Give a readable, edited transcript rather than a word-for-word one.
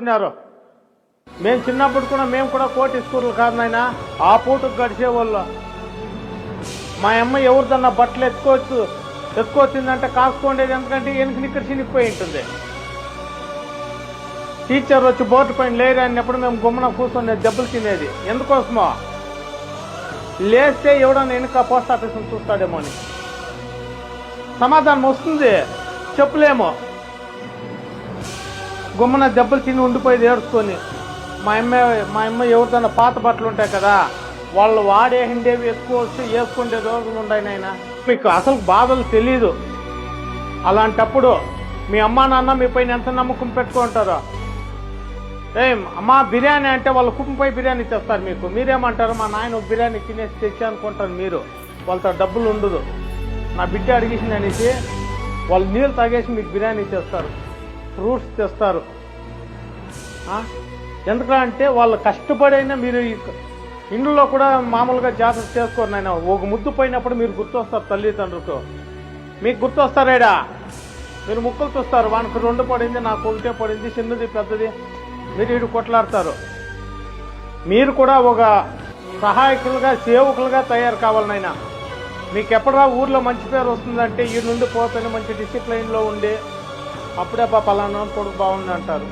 పెట్టినారు. మేము చిన్నప్పుడు కూడా మేము కూడా కోటి స్కూర్లు కాదు నాయన, ఆ పూటకు గడిచేవాళ్ళు. మా అమ్మ ఎవరిదన్నా బట్టలు ఎత్తుకొచ్చిందంటే కాసుకోండేది, ఎందుకంటే వెనక నిక్కడ చినిగిపోయి ఉంటుంది. టీచర్ వచ్చి బోర్డు పైన లేరు అన్నప్పుడు మేము గుమ్మన కూర్చొని దెబ్బలు తినేది. ఎందుకోసమో లేస్తే ఎవడన్నా వెనుక పోస్ట్ ఆఫీస్ని చూస్తాడేమో అని. సమాధానం వస్తుంది, చెప్పలేము. గుమ్మన దెబ్బలు తిని ఉండిపోయేది ఏడుచుకొని. మా అమ్మ ఎవరిదన్నా పాత బట్టలు ఉంటాయి కదా, వాళ్ళు వాడేసిండేవి ఎత్తుకోవచ్చు, వేసుకుండే రోజులు ఉన్నాయి నాయన. మీకు అసలు బాధలు తెలీదు. అలాంటప్పుడు మీ అమ్మా నాన్న మీ పైన ఎంత నమ్మకం పెట్టుకుంటారో. అమ్మా బిర్యానీ అంటే వాళ్ళు కుప్పంపై బిర్యానీ తెస్తారు మీకు. మీరేమంటారు, మా నాయన ఒక బిర్యానీ తినేసి తెచ్చి అనుకుంటారు మీరు. వాళ్ళతో డబ్బులు ఉండదు. నా బిడ్డ అడిగేసింది అనేసి వాళ్ళు నీళ్ళు తాగేసి మీకు బిర్యానీ తెస్తారు, ఫ్రూట్స్ తెస్తారు. ఎందుకంటే వాళ్ళు కష్టపడైనా మీరు ఇండ్లలో కూడా మామూలుగా జాగ్రత్త చేసుకోరు నాయన. ఒక ముద్దు పోయినప్పుడు మీరు గుర్తొస్తారు తల్లిదండ్రులకు. మీకు గుర్తొస్తారేడా? మీరు ముక్కలు చూస్తారు, వానికి 2 పడింది, నాకు 1 పడింది, చిన్నది పెద్దది, మీరు ఇటు కొట్లాడతారు. మీరు కూడా ఒక సహాయకులుగా సేవకులుగా తయారు కావాలి నాయన. మీకు ఎప్పుడా ఊర్లో మంచి పేరు వస్తుందంటే ఈ నుండి పోతేనే మంచి డిసిప్లైన్లో ఉండి అప్పుడే పలానా కొడుకు బాగుంది అంటారు.